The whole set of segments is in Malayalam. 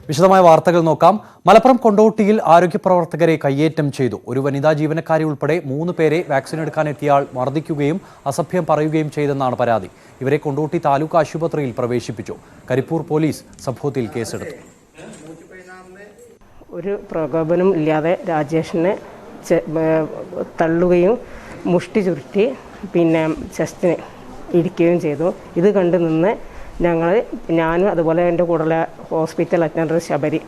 വിശദമായ വാർത്തകൾ നോക്കാം. മലപ്പുറം കൊണ്ടോട്ടിയിൽ ആരോഗ്യ പ്രവർത്തകരെ കയ്യേറ്റം ചെയ്തു. ഒരു വനിതാ ജീവനക്കാരി ഉൾപ്പെടെ 3 പേരെ വാക്സിൻ എടുക്കാനെത്തിയ ആൾ മർദ്ദിക്കുകയും അസഭ്യം പറയുകയും ചെയ്തെന്നാണ് പരാതി. ഇവരെ കൊണ്ടോട്ടി താലൂക്ക് ആശുപത്രിയിൽ പ്രവേശിപ്പിച്ചു. കരിപ്പൂർ പോലീസ് സംഭവത്തിൽ കേസെടുത്തു. ഒരു പ്രകോപനം ഇല്ലാതെ രാജേഷിനെ തള്ളുകയും മുഷ്ടി ചുരുട്ടി ചെസ്റ്റിനെ ഇടിക്കുകയും ചെയ്തു. ഇത് കണ്ടു നിന്ന് ഞാനും അതുപോലെ എൻ്റെ കൂടെയുള്ള ഹോസ്പിറ്റൽ അറ്റൻഡർ ശബരി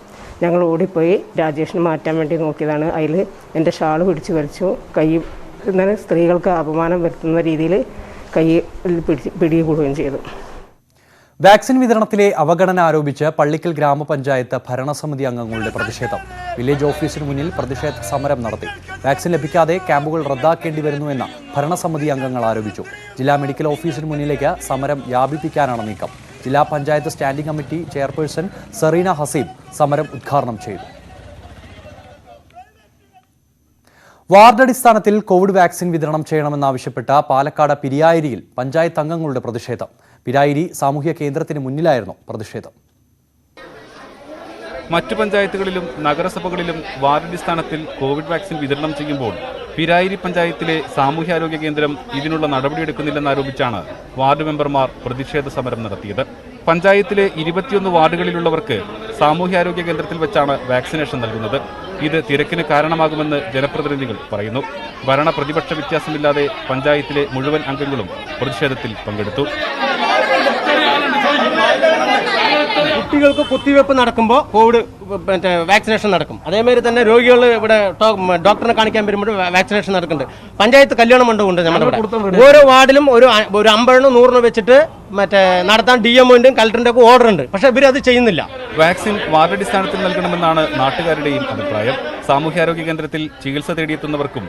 ഞങ്ങൾ ഓടിപ്പോയി രാജേഷിനെ മാറ്റാൻ വേണ്ടി നോക്കിയതാണ്. അതിൽ എൻ്റെ ഷാൾ പിടിച്ചു വലിച്ചു. ഇങ്ങനെ സ്ത്രീകൾക്ക് അപമാനം വരുത്തുന്ന രീതിയിൽ പിടികൂടുകയും ചെയ്തു. വാക്സിൻ വിതരണത്തിലെ അവഗണന ആരോപിച്ച് പള്ളിക്കൽ ഗ്രാമപഞ്ചായത്ത് ഭരണസമിതി അംഗങ്ങളുടെ പ്രതിഷേധം. വില്ലേജ് ഓഫീസിന് മുന്നിൽ പ്രതിഷേധ സമരം നടത്തി. വാക്സിൻ ലഭിക്കാതെ ക്യാമ്പുകൾ റദ്ദാക്കേണ്ടി വരുന്നുവെന്ന് ഭരണസമിതി അംഗങ്ങൾ ആരോപിച്ചു. ജില്ലാ മെഡിക്കൽ ഓഫീസിന് മുന്നിലേക്ക് സമരം വ്യാപിപ്പിക്കാനാണ് നീക്കം. ജില്ലാ panchayat standing committee chairperson Serena Haseeb സമരം ഉദ്ഘാടനം ചെയ്തു. വാർഡടിസ്ഥാനത്തിൽ കോവിഡ് വാക്സിൻ വിതരണം ചെയ്യണമെന്നാവശ്യപ്പെട്ട പാലക്കാട് പിരിയായിരിയിൽ പഞ്ചായത്ത് അംഗങ്ങളുടെ പ്രതിഷേധം. പിരായിരി സാമൂഹ്യ കേന്ദ്രത്തിന് മുന്നിലായിരുന്നു പ്രതിഷേധം. മറ്റു പഞ്ചായത്തുകളിലും നഗരസഭകളിലും വാർഡടിസ്ഥാനത്തിൽ കോവിഡ് വാക്സിൻ വിതരണം ചെയ്യുമ്പോൾ പിരായിരി പഞ്ചായത്തിലെ സാമൂഹ്യാരോഗ്യ കേന്ദ്രം ഇതിനുള്ള നടപടിയെടുക്കുന്നില്ലെന്നാരോപിച്ചാണ് വാർഡ് മെമ്പർമാർ പ്രതിഷേധ സമരം നടത്തിയത്. പഞ്ചായത്തിലെ 21 വാർഡുകളിലുള്ളവർക്ക് സാമൂഹ്യാരോഗ്യ കേന്ദ്രത്തിൽ വെച്ചാണ് വാക്സിനേഷൻ നൽകുന്നത്. ഇത് തിരക്കിന് കാരണമാകുമെന്ന് ജനപ്രതിനിധികൾ പറയുന്നു. ഭരണ പ്രതിപക്ഷ വ്യത്യാസമില്ലാതെ പഞ്ചായത്തിലെ മുഴുവൻ അംഗങ്ങളും പ്രതിഷേധത്തിൽ പങ്കെടുത്തു. കുട്ടികൾക്ക് കുത്തിവെപ്പ് നടക്കുമ്പോൾ കോവിഡ് വാക്സിനേഷൻ നടക്കും. അതേമാതിരി തന്നെ രോഗികൾ ഇവിടെ ഡോക്ടറിനെ കാണിക്കാൻ വരുമ്പോൾ വാക്സിനേഷൻ നടക്കുന്നുണ്ട്. പഞ്ചായത്ത് കല്യാണ മണ്ഡപമുണ്ട് നമ്മുടെ ഇവിടെ. ഓരോ വാർഡിലും ഒരു 50 100 വെച്ചിട്ട് നടത്താൻ DMOന്റെയും കളക്ടറിന്റെ ഒക്കെ ഓർഡർ ഉണ്ട്. പക്ഷെ ഇവരത് ചെയ്യുന്നില്ല. വാക്സിൻ വാർഡടിസ്ഥാനത്തിൽ നൽകണമെന്നാണ് നാട്ടുകാരുടെയും അഭിപ്രായം. സാമൂഹ്യാരോഗ്യ കേന്ദ്രത്തിൽ ചികിത്സ തേടിയെത്തുന്നവർക്കും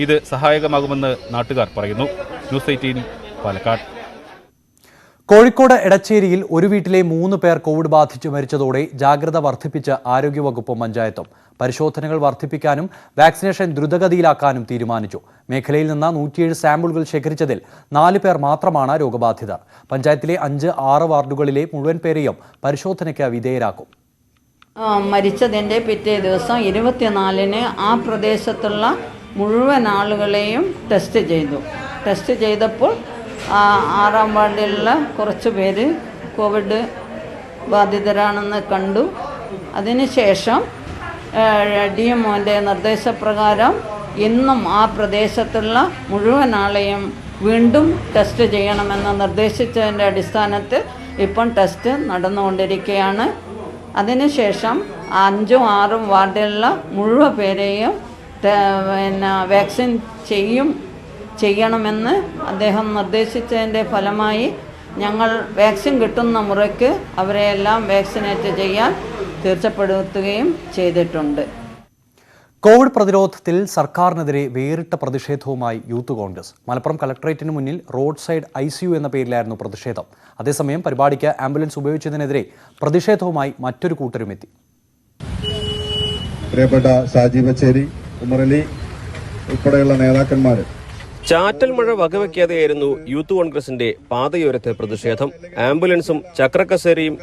ഇത് സഹായകമാകുമെന്ന് നാട്ടുകാർ പറയുന്നു. ന്യൂസ് 18 പാലക്കാട്. കോഴിക്കോട് എടച്ചേരിയിൽ ഒരു വീട്ടിലെ 3 പേർ കോവിഡ് ബാധിച്ച് മരിച്ചതോടെ ജാഗ്രത വർദ്ധിപ്പിച്ച് ആരോഗ്യവകുപ്പും പഞ്ചായത്തും. പരിശോധനകൾ വർദ്ധിപ്പിക്കാനും വാക്സിനേഷൻ ദ്രുതഗതിയിലാക്കാനും തീരുമാനിച്ചു. മേഖലയിൽ നിന്ന് 107 സാമ്പിളുകൾ ശേഖരിച്ചതിൽ 4 പേർ മാത്രമാണ് രോഗബാധിതർ. പഞ്ചായത്തിലെ 5, 6 വാർഡുകളിലെ മുഴുവൻ പേരെയും പരിശോധനയ്ക്ക് വിധേയരാക്കും. മരിച്ചതിൻ്റെ പിറ്റേ ദിവസം 24-ന് ആ പ്രദേശത്തുള്ള മുഴുവൻ ആളുകളെയും ടെസ്റ്റ് ചെയ്തപ്പോൾ 6-ാം വാർഡിലുള്ള കുറച്ച് പേര് കോവിഡ് ബാധിതരാണെന്ന് കണ്ടു. അതിനുശേഷം DMOന്റെ നിർദ്ദേശപ്രകാരം ഇന്നും ആ പ്രദേശത്തുള്ള മുഴുവൻ ആളെയും വീണ്ടും ടെസ്റ്റ് ചെയ്യണമെന്ന് നിർദ്ദേശിച്ചതിൻ്റെ അടിസ്ഥാനത്തിൽ ഇപ്പം ടെസ്റ്റ് നടന്നുകൊണ്ടിരിക്കുകയാണ്. അതിനുശേഷം 5-ഉം 6-ഉം വാർഡിലുള്ള മുഴുവൻ പേരെയും വാക്സിൻ ചെയ്യണമെന്ന് അദ്ദേഹം നിർദ്ദേശിച്ചതിൻ്റെ ഫലമായി ഞങ്ങൾ വാക്സിൻ കിട്ടുന്ന മുറയ്ക്ക് അവരെയെല്ലാം വാക്സിനേറ്റ് ചെയ്യാൻ തീർച്ചപ്പെടുത്തുകയും ചെയ്തിട്ടുണ്ട്. കോവിഡ് പ്രതിരോധത്തിൽ സർക്കാരിനെതിരെ വേറിട്ട പ്രതിഷേധവുമായി യൂത്ത് കോൺഗ്രസ്. മലപ്പുറം കളക്ടറേറ്റിന് മുന്നിൽ റോഡ് സൈഡ് ICU എന്ന പേരിലായിരുന്നു പ്രതിഷേധം. അതേസമയം പരിപാടിക്ക് ആംബുലൻസ് ഉപയോഗിച്ചതിനെതിരെ പ്രതിഷേധവുമായി മറ്റൊരു കൂട്ടരുമെത്തി. പ്രിയപ്പെട്ട ഷാജി ബച്ചേരി, ഉമറലി ഉൾപ്പെടെയുള്ള നേതാക്കന്മാർ ചാറ്റൽ മഴ വകവയ്ക്കാതെയായിരുന്നു യൂത്ത് കോൺഗ്രസിന്റെ പാതയോരത്തെ പ്രതിഷേധം. ആംബുലൻസും ചക്രക്കസേരയും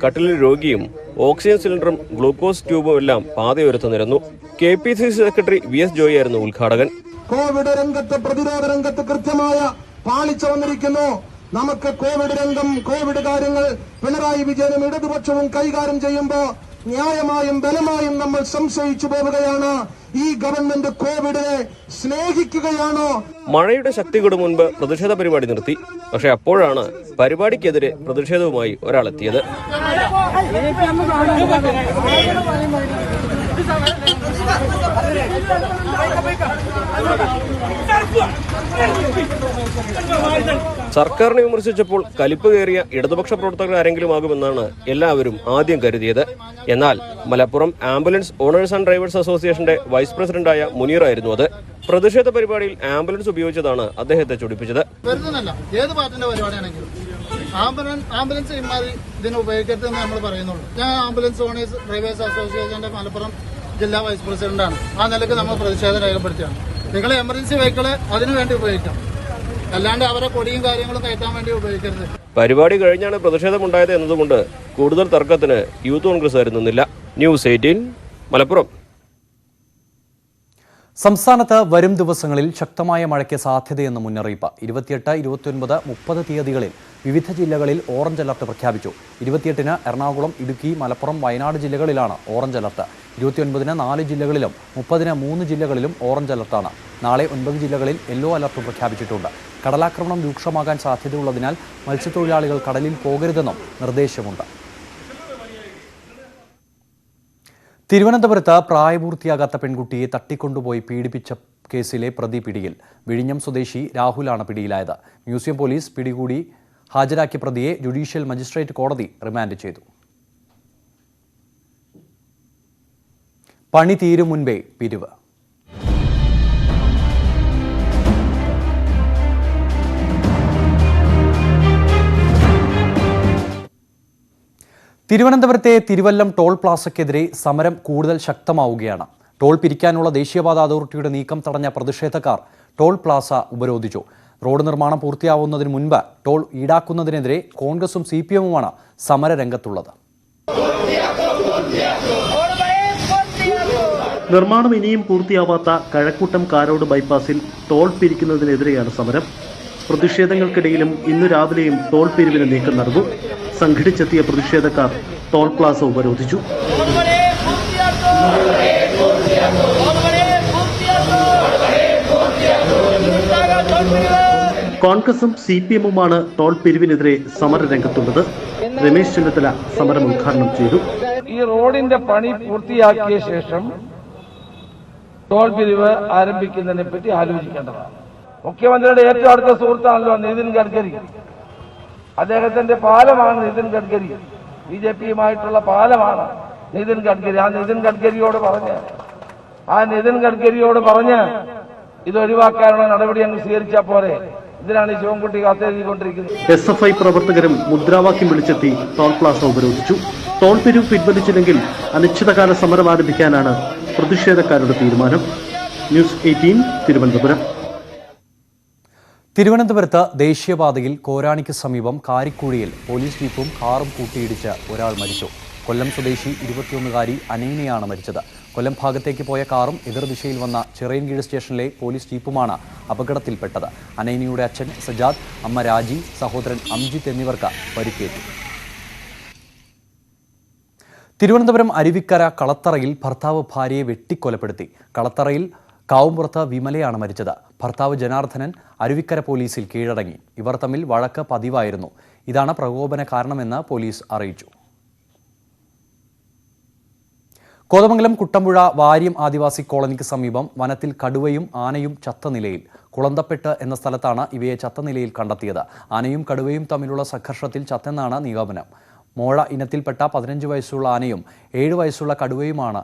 കട്ടിലിൽ രോഗിയും ഓക്സിജൻ സിലിണ്ടറും ഗ്ലൂക്കോസ് ട്യൂബും എല്ലാം പാതയോരത്ത് നിരന്നു. KPCC സെക്രട്ടറി VS ജോയി ആയിരുന്നു ഉദ്ഘാടകൻ. കോവിഡ് രംഗത്ത്, പ്രതിരോധ രംഗത്ത് കൃത്യമായ പാളിച്ച വന്നിരിക്കുന്നു. നമുക്ക് കോവിഡ് കാര്യങ്ങൾ പിണറായി വിജയനും ഇടതുപക്ഷവും കൈകാര്യം ചെയ്യുമ്പോൾ ന്യായമായും ബലമായും നമ്മൾ സംശയിച്ചു പോവുകയാണ്. ഈ ഗവൺമെന്റ് കോവിഡിനെ സ്നേഹിക്കുകയാണോ? മഴയുടെ ശക്തി കൂടും മുൻപ് പ്രതിഷേധ പരിപാടി നിർത്തി. പക്ഷെ അപ്പോഴാണ് പരിപാടിക്കെതിരെ പ്രതിഷേധവുമായി ഒരാളെത്തിയത്. സർക്കാരിനെ വിമർശിച്ചപ്പോൾ കലിപ്പ് കയറിയ ഇടതുപക്ഷ പ്രവർത്തകർ ആരെങ്കിലും ആകുമെന്നാണ് എല്ലാവരും ആദ്യം കരുതിയത്. എന്നാൽ Malappuram ambulance owners and drivers അസോസിയേഷന്റെ വൈസ് പ്രസിഡന്റായ മുനീറായിരുന്നു അത്. പ്രതിഷേധ പരിപാടിയിൽ ആംബുലൻസ് ഉപയോഗിച്ചതാണ് അദ്ദേഹത്തെ ചൊടിപ്പിച്ചത്. ഏത് പാർട്ടിന്റെ പരിപാടിയാണെങ്കിലും ആംബുലൻസ് ഇമാതിരി ഇതിനെ ഉപയോഗിക്കരുതെന്ന് നമ്മൾ പറയുന്നുള്ളൂ. ഞാൻ ആംബുലൻസ് ഓണേഴ്സ് ഡ്രൈവേഴ്സ് അസോസിയേഷന്റെ മലപ്പുറം ജില്ലാ വൈസ് പ്രസിഡന്റാണ്. ആ നിലയ്ക്ക് നമ്മൾ പ്രതിഷേധം രേഖപ്പെടുത്തിയാണ്. നിങ്ങൾ എമർജൻസി വെഹിക്കിള് അതിനു വേണ്ടി ഉപയോഗിക്കാം, അല്ലാണ്ട് അവരെ കൊടിയും കാര്യങ്ങളും കയറ്റാൻ വേണ്ടി ഉപയോഗിക്കരുത്. പരിപാടി കഴിഞ്ഞാണ് പ്രതിഷേധമുണ്ടായത് എന്നതുകൊണ്ട് കൂടുതൽ തർക്കത്തിന് യൂത്ത് കോൺഗ്രസ്സുകാർ നിന്നില്ല. ന്യൂസ് 18 മലപ്പുറം. സംസ്ഥാനത്ത് വരും ദിവസങ്ങളിൽ ശക്തമായ മഴയ്ക്ക് സാധ്യതയെന്ന് മുന്നറിയിപ്പ്. 28, 29, 30 തീയതികളിൽ വിവിധ ജില്ലകളിൽ ഓറഞ്ച് അലർട്ട് പ്രഖ്യാപിച്ചു. 28-ന് എറണാകുളം, ഇടുക്കി, മലപ്പുറം, വയനാട് ജില്ലകളിലാണ് ഓറഞ്ച് അലർട്ട്. 29-ന് 4 ജില്ലകളിലും 30-ന് 3 ജില്ലകളിലും ഓറഞ്ച് അലർട്ടാണ്. നാളെ 9 ജില്ലകളിൽ യെല്ലോ അലർട്ട് പ്രഖ്യാപിച്ചിട്ടുണ്ട്. കടലാക്രമണം രൂക്ഷമാകാൻ സാധ്യതയുള്ളതിനാൽ മത്സ്യത്തൊഴിലാളികൾ കടലിൽ പോകരുതെന്നും നിർദ്ദേശമുണ്ട്. തിരുവനന്തപുരത്ത് പ്രായപൂർത്തിയാകാത്ത പെൺകുട്ടിയെ തട്ടിക്കൊണ്ടുപോയി പീഡിപ്പിച്ച കേസിലെ പ്രതി പിടിയിൽ. വിഴിഞ്ഞം സ്വദേശി രാഹുലാണ് പിടിയിലായത്. മ്യൂസിയം പോലീസ് പിടികൂടി ഹാജരാക്കിയ പ്രതിയെ ജുഡീഷ്യൽ മജിസ്ട്രേറ്റ് കോടതി റിമാൻഡ് ചെയ്തു. പണി തീരും മുൻപേ പിരിവ്. തിരുവനന്തപുരത്തെ തിരുവല്ലം ടോൾ പ്ലാസയ്ക്കെതിരെ സമരം കൂടുതൽ ശക്തമാവുകയാണ്. ടോൾ പിരിക്കാനുള്ള ദേശീയപാത അതോറിറ്റിയുടെ നീക്കം തടഞ്ഞ പ്രതിഷേധക്കാർ ടോൾ പ്ലാസ ഉപരോധിച്ചു. റോഡ് നിർമ്മാണം പൂർത്തിയാവുന്നതിന് മുൻപ് ടോൾ ഈടാക്കുന്നതിനെതിരെ കോൺഗ്രസും CPM-ഉമാണ് സമരരംഗത്തുള്ളത്. നിർമ്മാണം ഇനിയും പൂർത്തിയാവാത്ത കഴക്കൂട്ടം കാരോട് ബൈപ്പാസിൽ ടോൾ പിരിക്കുന്നതിനെതിരെയാണ് സമരം. പ്രതിഷേധങ്ങൾക്കിടയിലും ഇന്നു രാവിലെയും ടോൾ പിരിവിന് നീക്കം നടന്നു. സംഘടിച്ചെത്തിയ പ്രതിഷേധക്കാർ ടോൾ പ്ലാസ ഉപരോധിച്ചു. കോൺഗ്രസും CPM-ഉമാണ് ടോൾ പിരിവിനെതിരെ സമരരംഗത്തുള്ളത്. രമേശ് ചെന്നിത്തല സമരം ഉദ്ഘാടനം ചെയ്തു. ഈ റോഡിന്റെ പണി പൂർത്തിയാക്കിയ ശേഷം ടോൾ പിരിവ് ആരംഭിക്കുന്നതിനെ പറ്റി ആലോചിക്കേണ്ടതാണ്. മുഖ്യമന്ത്രിയുടെ ഏറ്റവും അടുത്ത സുഹൃത്താണല്ലോ നിതിൻ ഗഡ്കരി. അദ്ദേഹത്തിന്റെ പാലമാണ് നിതിൻ ഗഡ്കരി. BJP-യുമായിട്ടുള്ള പാലമാണ് നിതിൻ ഗഡ്കരി. ആ നിതിൻ ഗഡ്കരിയോട് പറഞ്ഞ് ഇത് ഒഴിവാക്കാനുള്ള നടപടി അങ്ങ് സ്വീകരിച്ചാൽ പോരെ. ഇതിനാണ് ഈ ശിവൻകുട്ടി കാത്തിരിക്കൊണ്ടിരിക്കുന്നത്. SFI പ്രവർത്തകരും മുദ്രാവാക്യം വിളിച്ചെത്തി ടോൾ പ്ലാസ ഉപരോധിച്ചു. ടോൾ പിരിവ് പിൻവലിച്ചില്ലെങ്കിൽ അനിശ്ചിതകാല സമരം ആരംഭിക്കാനാണ് പ്രതിഷേധക്കാരുടെ തീരുമാനം. ന്യൂസ് 18 തിരുവനന്തപുരം. തിരുവനന്തപുരത്ത് ദേശീയപാതയിൽ കോരാണിക്ക് സമീപം കാരിക്കുഴിയിൽ പോലീസ് ജീപ്പും കാറും കൂട്ടിയിടിച്ച് ഒരാൾ മരിച്ചു. കൊല്ലം സ്വദേശി 21-കാരി അനൈനയാണ് മരിച്ചത്. കൊല്ലം ഭാഗത്തേക്ക് പോയ കാറും എതിർദിശയിൽ വന്ന ചിറയൻകീഴ് സ്റ്റേഷനിലെ പോലീസ് ജീപ്പുമാണ് അപകടത്തിൽപ്പെട്ടത്. അനൈനയുടെ അച്ഛൻ സജാദ്, അമ്മ രാജി, സഹോദരൻ അംജിത്ത് എന്നിവർക്ക് പരിക്കേറ്റു. തിരുവനന്തപുരം അരുവിക്കര കളത്തറയിൽ ഭർത്താവ് ഭാര്യയെ വെട്ടിക്കൊലപ്പെടുത്തി. കളത്തറയിൽ കാവുംപുറത്ത് വിമലയാണ് മരിച്ചത്. ഭർത്താവ് ജനാർദ്ദനൻ അരുവിക്കര പോലീസിൽ കീഴടങ്ങി. ഇവർ തമ്മിൽ വഴക്ക് പതിവായിരുന്നു. ഇതാണ് പ്രകോപന കാരണമെന്ന് പോലീസ് അറിയിച്ചു. കോതമംഗലം കുട്ടമ്പുഴ വാര്യം ആദിവാസി കോളനിക്ക് സമീപം വനത്തിൽ കടുവയും ആനയും ചത്ത നിലയിൽ. കുളന്തപ്പെട്ട് എന്ന സ്ഥലത്താണ് ഇവയെ ചത്ത നിലയിൽ കണ്ടെത്തിയത്. ആനയും കടുവയും തമ്മിലുള്ള സംഘർഷത്തിൽ ചത്തെന്നാണ് നിഗമനം. മോഴ ഇനത്തിൽപ്പെട്ട 15 വയസ്സുള്ള ആനയും 7 വയസ്സുള്ള കടുവയുമാണ്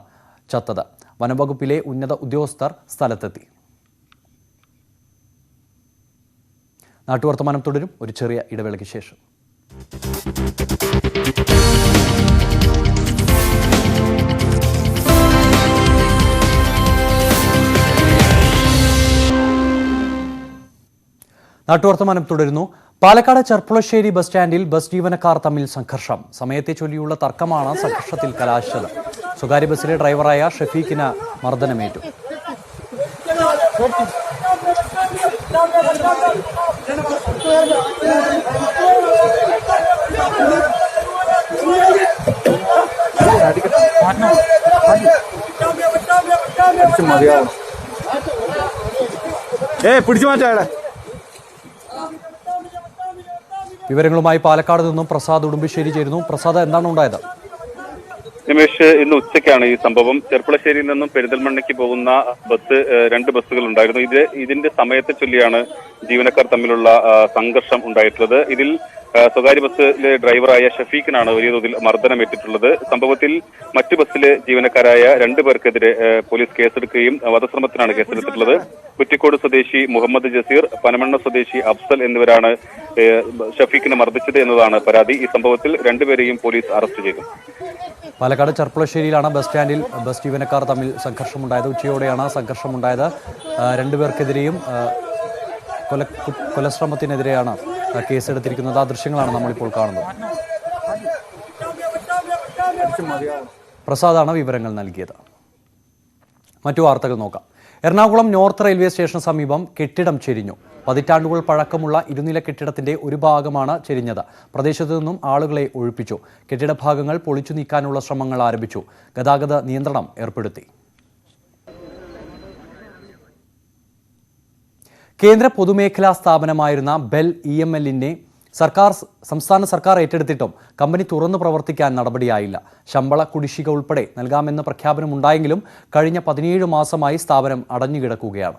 ചത്തത്. വനംവകുപ്പിലെ ഉന്നത ഉദ്യോഗസ്ഥർ സ്ഥലത്തെത്തി. നാട്ടുവർത്തമാനം തുടരും ഒരു ചെറിയ ഇടവേളയ്ക്ക് ശേഷം. നാട്ടുവർത്തമാനം തുടരുന്നു. പാലക്കാട് ചെർപ്പുളശ്ശേരി ബസ് സ്റ്റാൻഡിൽ ബസ് ജീവനക്കാർ തമ്മിൽ സംഘർഷം. സമയത്തെ ചൊല്ലിയുള്ള തർക്കമാണ് സംഘർഷത്തിൽ കലാശിച്ചത്. സ്വകാര്യ ബസ്സിലെ ഡ്രൈവറായ ഷഫീഖിന് മർദ്ദനമേറ്റു. വിവരങ്ങളുമായി പാലക്കാട് നിന്നും പ്രസാദ് ഉടുമ്പശ്ശേരി ചേരുന്നു. പ്രസാദ്, എന്താണ് ഉണ്ടായത്? രമേശ്, ഇന്ന് ഉച്ചയ്ക്കാണ് ഈ സംഭവം. ചെർപ്പുളശ്ശേരിയിൽ നിന്നും പെരിന്തൽമണ്ണയ്ക്ക് പോകുന്ന ബസ് 2 ബസ്സുകൾ ഉണ്ടായിരുന്നു. ഇതിന്റെ സമയത്തെ ചൊല്ലിയാണ് ജീവനക്കാർ തമ്മിലുള്ള സംഘർഷം ഉണ്ടായിട്ടുള്ളത്. ഇതിൽ സ്വകാര്യ ബസ്സിലെ ഡ്രൈവറായ ഷഫീഖിനാണ് വലിയ തോതിൽ മർദ്ദനമേറ്റിട്ടുള്ളത്. സംഭവത്തിൽ മറ്റു ബസ്സിലെ ജീവനക്കാരായ 2 പേർക്കെതിരെ പോലീസ് കേസെടുക്കുകയും വധശ്രമത്തിനാണ് കേസെടുത്തിട്ടുള്ളത്. കുറ്റിക്കോട് സ്വദേശി മുഹമ്മദ് ജസീർ, പനമണ്ണ സ്വദേശി അഫ്സൽ എന്നിവരാണ് ഷഫീഖിനെ മർദ്ദിച്ചത് എന്നതാണ് പരാതി. ഈ സംഭവത്തിൽ 2 പേരെയും പോലീസ് അറസ്റ്റ് ചെയ്തു. പാലക്കാട് ചെർപ്പുളശ്ശേരിയിലാണ് ബസ് സ്റ്റാൻഡിൽ ബസ് ജീവനക്കാർ തമ്മിൽ സംഘർഷമുണ്ടായത്. ഉച്ചയോടെയാണ് സംഘർഷമുണ്ടായത്. 2 പേർക്കെതിരെയും കൊലശ്രമത്തിനെതിരെയാണ് കേസെടുത്തിരിക്കുന്നത്. ആ ദൃശ്യങ്ങളാണ് നമ്മളിപ്പോൾ കാണുന്നത്. പ്രസാദാണ് വിവരങ്ങൾ നൽകിയത്. മറ്റു വാർത്തകൾ നോക്കാം. എറണാകുളം നോർത്ത് റെയിൽവേ സ്റ്റേഷന് സമീപം കെട്ടിടം ചെരിഞ്ഞു. പതിറ്റാണ്ടുകൾ പഴക്കമുള്ള ഇരുനില കെട്ടിടത്തിന്റെ ഒരു ഭാഗമാണ് ചെരിഞ്ഞത്. പ്രദേശത്തു നിന്നും ആളുകളെ ഒഴിപ്പിച്ചു. കെട്ടിട ഭാഗങ്ങൾ പൊളിച്ചു നീക്കാനുള്ള ശ്രമങ്ങൾ ആരംഭിച്ചു. ഗതാഗത നിയന്ത്രണം ഏർപ്പെടുത്തി. കേന്ദ്ര പൊതുമേഖലാ സ്ഥാപനമായിരുന്ന ബെൽ EMLനെ സംസ്ഥാന സർക്കാർ ഏറ്റെടുത്തിട്ടും കമ്പനി തുറന്നു പ്രവർത്തിക്കാൻ നടപടിയായില്ല. ശമ്പള കുടിശ്ശിക ഉൾപ്പെടെ നൽകാമെന്ന പ്രഖ്യാപനമുണ്ടായെങ്കിലും കഴിഞ്ഞ 17 മാസമായി സ്ഥാപനം അടഞ്ഞുകിടക്കുകയാണ്.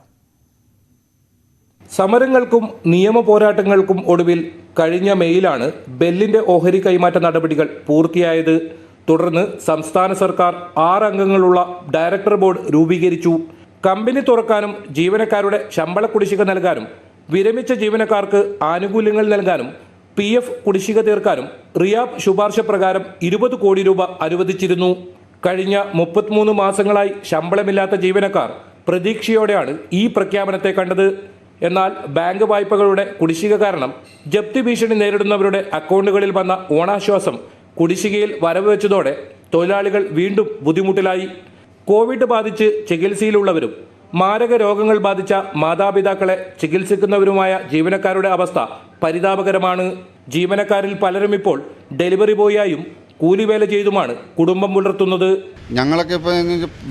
സമരങ്ങൾക്കും നിയമ പോരാട്ടങ്ങൾക്കും ഒടുവിൽ കഴിഞ്ഞ മെയിലാണ് ബെല്ലിന്റെ ഓഹരി കൈമാറ്റ നടപടികൾ പൂർത്തിയായത്. തുടർന്ന് സംസ്ഥാന സർക്കാർ 6 അംഗങ്ങളുള്ള ഡയറക്ടർ ബോർഡ് രൂപീകരിച്ചു. കമ്പനി തുറക്കാനും ജീവനക്കാരുടെ ശമ്പള കുടിശ്ശിക നൽകാനും വിരമിച്ച ജീവനക്കാർക്ക് ആനുകൂല്യങ്ങൾ നൽകാനും PF കുടിശ്ശിക തീർക്കാനും റിയാബ് ശുപാർശ പ്രകാരം 20 കോടി രൂപ അനുവദിച്ചിരുന്നു. കഴിഞ്ഞ 33 മാസങ്ങളായി ശമ്പളമില്ലാത്ത ജീവനക്കാർ പ്രതീക്ഷയോടെയാണ് ഈ പ്രഖ്യാപനത്തെ കണ്ടത്. എന്നാൽ ബാങ്ക് വായ്പകളുടെ കുടിശ്ശിക കാരണം ജപ്തി ഭീഷണി നേരിടുന്നവരുടെ അക്കൗണ്ടുകളിൽ വന്ന ഓണാശ്വാസം കുടിശ്ശികയിൽ വരവ് വെച്ചതോടെ തൊഴിലാളികൾ വീണ്ടും ബുദ്ധിമുട്ടിലായി. കോവിഡ് ബാധിച്ച് ചികിത്സയിലുള്ളവരും മാരക രോഗങ്ങൾ ബാധിച്ച മാതാപിതാക്കളെ ചികിത്സിക്കുന്നവരുമായ ജീവനക്കാരുടെ അവസ്ഥ പരിതാപകരമാണ്. ജീവനക്കാരിൽ പലരും ഇപ്പോൾ ഡെലിവറി ബോയായും കൂലിവേല ചെയ്തുമാണ് കുടുംബം പുലർത്തുന്നത്. ഞങ്ങളൊക്കെ ഇപ്പോൾ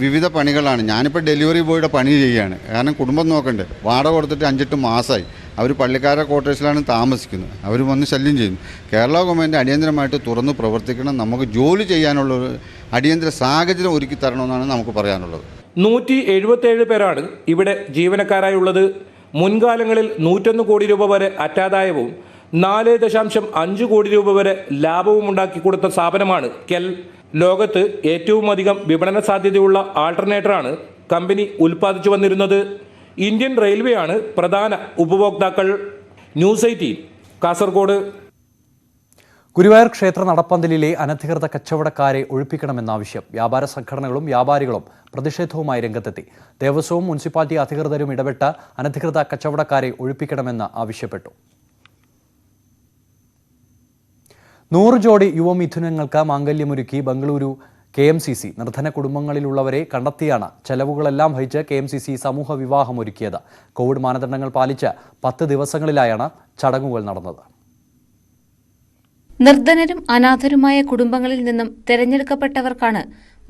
വിവിധ പണികളാണ്. ഞാനിപ്പോൾ ഡെലിവറി ബോയുടെ പണി ചെയ്യുകയാണ്. കാരണം കുടുംബം നോക്കണ്ടേ. വാടക കൊടുത്തിട്ട് 5-8 മാസമായി. അവർ പള്ളിക്കാരുടെ ക്വാർട്ടേഴ്സിലാണ് താമസിക്കുന്നത്. അവർ വന്ന് ശല്യം ചെയ്യുന്നു. കേരള ഗവൺമെൻറ് അടിയന്തരമായിട്ട് തുറന്ന് പ്രവർത്തിക്കണം. നമുക്ക് ജോലി ചെയ്യാനുള്ളൊരു അടിയന്തര സാഹചര്യം ഒരുക്കി തരണമെന്നാണ് നമുക്ക് പറയാനുള്ളത്. 177 പേരാണ് ഇവിടെ ജീവനക്കാരായുള്ളത്. മുൻകാലങ്ങളിൽ 101 കോടി രൂപ വരെ അറ്റാദായവും 4.5 കോടി രൂപ വരെ ലാഭവും ഉണ്ടാക്കി കൊടുത്ത സ്ഥാപനമാണ് കെൽ. ലോകത്ത് ഏറ്റവും അധികം വിപണന സാധ്യതയുള്ള ആൾട്ടർനേറ്ററാണ് കമ്പനി ഉൽപ്പാദിച്ചു വന്നിരുന്നത്. ഇന്ത്യൻ റെയിൽവേയാണ് പ്രധാന ഉപഭോക്താക്കൾ. ന്യൂസ് 18 കാസർഗോഡ്. ഗുരുവായൂർ ക്ഷേത്ര നടപ്പന്തലിലെ അനധികൃത കച്ചവടക്കാരെ ഒഴിപ്പിക്കണമെന്ന ആവശ്യം. വ്യാപാര സംഘടനകളും വ്യാപാരികളും പ്രതിഷേധവുമായി രംഗത്തെത്തി. ദേവസ്വവും മുനിസിപ്പാലിറ്റി അധികൃതരും ഇടപെട്ട് അനധികൃത കച്ചവടക്കാരെ ഒഴിപ്പിക്കണമെന്ന് ആവശ്യപ്പെട്ടു. 100 ജോഡി യുവമിഥുനങ്ങൾക്ക് മാംഗല്യമൊരുക്കി ബംഗളൂരു KMCC നിർധന കുടുംബങ്ങളിലുള്ളവരെ കണ്ടെത്തിയാണ് ചെലവുകളെല്ലാം വഹിച്ച് KMCC സമൂഹ വിവാഹം ഒരുക്കിയത്. കോവിഡ് മാനദണ്ഡങ്ങൾ പാലിച്ച് 10 ദിവസങ്ങളിലായാണ് ചടങ്ങുകൾ നടന്നത്. നിർധനരും അനാഥരുമായ കുടുംബങ്ങളിൽ നിന്നും തെരഞ്ഞെടുക്കപ്പെട്ടവർക്കാണ്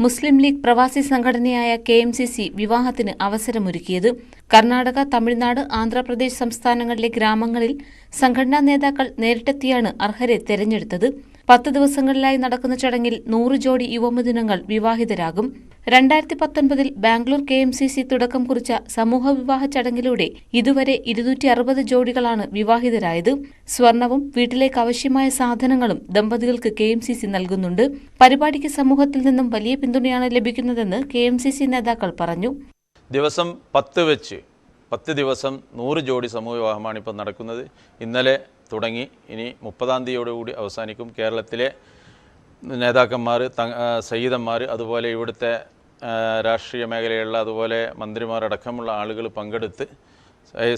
മുസ്ലിം ലീഗ് പ്രവാസി സംഘടനയായ KMCC വിവാഹത്തിന് അവസരമൊരുക്കിയത്. കർണാടക, തമിഴ്നാട്, ആന്ധ്രാപ്രദേശ് സംസ്ഥാനങ്ങളിലെ ഗ്രാമങ്ങളിൽ സംഘടനാ നേതാക്കൾ നേരിട്ടെത്തിയാണ് അർഹരെ തെരഞ്ഞെടുത്തത്. 10 ദിവസങ്ങളിലായി നടക്കുന്ന ചടങ്ങിൽ 100 ജോഡി യുവമിഥുനങ്ങൾ വിവാഹിതരാകും. 2019 ബാംഗ്ലൂർ KMCC തുടക്കം കുറിച്ച സമൂഹ വിവാഹ ചടങ്ങിലൂടെ ഇതുവരെ 260 ജോഡികളാണ് വിവാഹിതരായത്. സ്വർണവും വീട്ടിലേക്ക് ആവശ്യമായ സാധനങ്ങളും ദമ്പതികൾക്ക് KMCC നൽകുന്നുണ്ട്. പരിപാടിക്ക് സമൂഹത്തിൽ നിന്നും വലിയ പിന്തുണയാണ് ലഭിക്കുന്നതെന്ന് KMCC നേതാക്കൾ പറഞ്ഞു. ദിവസം 10 വെച്ച് 10 ദിവസം 100 ജോഡി സമൂഹ വിവാഹമാണ് ഇപ്പോൾ നടക്കുന്നത്. ഇന്നലെ തുടങ്ങി, ഇനി 30-ാം തീയതിയോടുകൂടി അവസാനിക്കും. കേരളത്തിലെ നേതാക്കന്മാർ, സയ്യിദന്മാർ, അതുപോലെ ഇവിടുത്തെ രാഷ്ട്രീയ മേഖലയുള്ള അതുപോലെ മന്ത്രിമാരടക്കമുള്ള ആളുകൾ പങ്കെടുത്ത്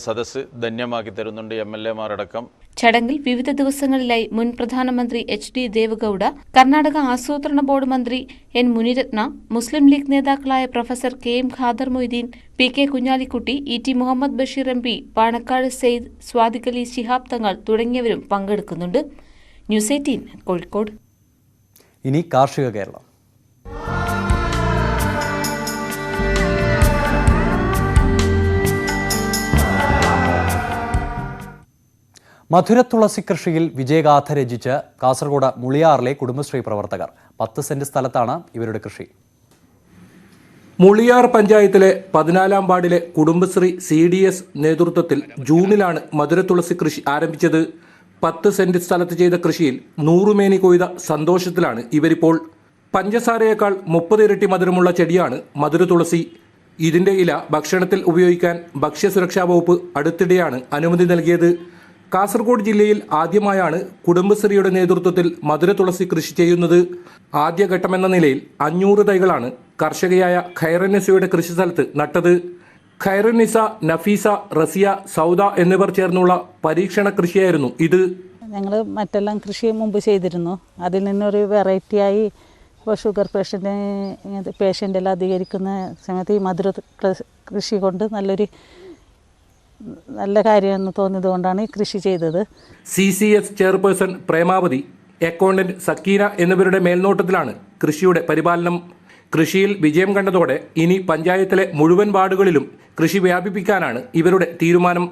സദസ്സ് ധന്യമാക്കി തരുന്നുണ്ട്, MLA-മാരടക്കം. ചടങ്ങിൽ വിവിധ ദിവസങ്ങളിലായി മുൻ പ്രധാനമന്ത്രി HD ദേവഗൌഡ, കർണാടക ആസൂത്രണ ബോർഡ് മന്ത്രി N മുനിരത്ന, മുസ്ലിം ലീഗ് നേതാക്കളായ professor KM Khader Moideen, PK Kunhalikutty, ET Muhammad Basheer MP, Panakkad Syed, Sadiq Ali Shihab Thangal തുടങ്ങിയവരും പങ്കെടുക്കുന്നുണ്ട്. ന്യൂസ് 18 കോഴിക്കോട്. ഇനി കാർഷിക കേരളം. മധുരത്തുളസി കൃഷിയിൽ വിജയഗാഥ രചിച്ച് കാസർഗോഡ് മുളിയാറിലെ കുടുംബശ്രീ പ്രവർത്തകർ. 10 സെന്റ് സ്ഥലത്താണ് ഇവരുടെ കൃഷി. മുളിയാർ പഞ്ചായത്തിലെ 14-ാം വാർഡിലെ കുടുംബശ്രീ CDS നേതൃത്വത്തിൽ ജൂണിലാണ് മധുരത്തുളസി കൃഷി ആരംഭിച്ചത്. 10 സെന്റ് സ്ഥലത്ത് ചെയ്ത കൃഷിയിൽ 100 മേനി കൊയ്ത സന്തോഷത്തിലാണ് ഇവരിപ്പോൾ. പഞ്ചസാരയേക്കാൾ 30 ഇരട്ടി മധുരമുള്ള ചെടിയാണ് മധുരതുളസി. ഇതിന്റെ ഇല ഭക്ഷണത്തിൽ ഉപയോഗിക്കാൻ ഭക്ഷ്യസുരക്ഷാ വകുപ്പ് അടുത്തിടെയാണ് അനുമതി നൽകിയത്. കാസർഗോഡ് ജില്ലയിൽ ആദ്യമായാണ് കുടുംബശ്രീയുടെ നേതൃത്വത്തിൽ മധുരതുളസി കൃഷി ചെയ്യുന്നത്. ആദ്യഘട്ടമെന്ന നിലയിൽ 500 തൈകളാണ് കർഷകയായ ഖൈറന്നസയുടെ കൃഷിസ്ഥലത്ത് നട്ടത്. ഖൈറുനിസ, നഫീസ, റസിയ, സൗദ എന്നിവർ ചേർന്നുള്ള പരീക്ഷണ കൃഷിയായിരുന്നു ഇത്. ഞങ്ങൾ മറ്റെല്ലാം കൃഷി മുമ്പ് ചെയ്തിരുന്നു. അതിൽ നിന്നൊരു വെറൈറ്റിയായി ഇപ്പോൾ ഷുഗർ പേഷ്യൻ്റെല്ലാം അധികരിക്കുന്ന സമയത്ത് ഈ മധുര കൃഷി കൊണ്ട് നല്ല കാര്യമെന്ന് തോന്നിയത് കൊണ്ടാണ് ഈ കൃഷി ചെയ്തത്. CCS chairperson Premavathi, accountant Sakeena എന്നിവരുടെ മേൽനോട്ടത്തിലാണ് കൃഷിയുടെ പരിപാലനം. കൃഷിയിൽ വിജയം കണ്ടതോടെ ഇനി പഞ്ചായത്തിലെ മുഴുവൻ വാർഡുകളിലും കൃഷി വ്യാപിപ്പിക്കാനാണ് ഇവരുടെ തീരുമാനം.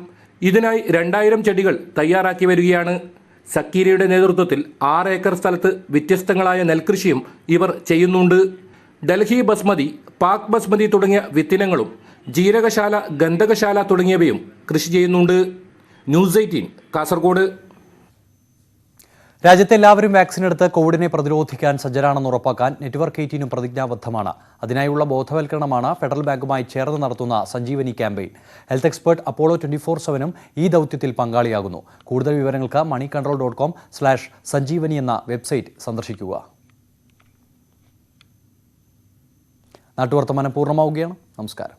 ഇതിനായി 2000 ചെടികൾ തയ്യാറാക്കി വരികയാണ്. സക്കീരയുടെ നേതൃത്വത്തിൽ 6 ഏക്കർ സ്ഥലത്ത് വ്യത്യസ്തങ്ങളായ നെൽകൃഷിയും ഇവർ ചെയ്യുന്നുണ്ട്. ഡൽഹി ബസ്മതി, പാക് ബസ്മതി തുടങ്ങിയ വിത്തിനങ്ങളും ജീരകശാല, ഗന്ധകശാല തുടങ്ങിയവയും കൃഷി ചെയ്യുന്നുണ്ട്. ന്യൂസ് 18 കാസർഗോഡ്. രാജ്യത്തെ എല്ലാവരും വാക്സിൻ എടുത്ത് കോവിഡിനെ പ്രതിരോധിക്കാൻ സജ്ജരാണെന്ന് ഉറപ്പാക്കാൻ നെറ്റ്വർക്ക് 18 പ്രതിജ്ഞാബദ്ധമാണ്. അതിനായുള്ള ബോധവൽക്കരണമാണ് ഫെഡറൽ ബാങ്കുമായി ചേർന്ന് നടത്തുന്ന Sanjeevani campaign. Health expert Apollo 24/7 ഈ ദൗത്യത്തിൽ പങ്കാളിയാകുന്നു. കൂടുതൽ വിവരങ്ങൾക്ക് moneycontrol.com/sanjeevani എന്ന വെബ്സൈറ്റ് സന്ദർശിക്കുക. നാട്ടുവർത്തമാനം പൂർണ്ണമാവുകയാണ്. നമസ്കാരം.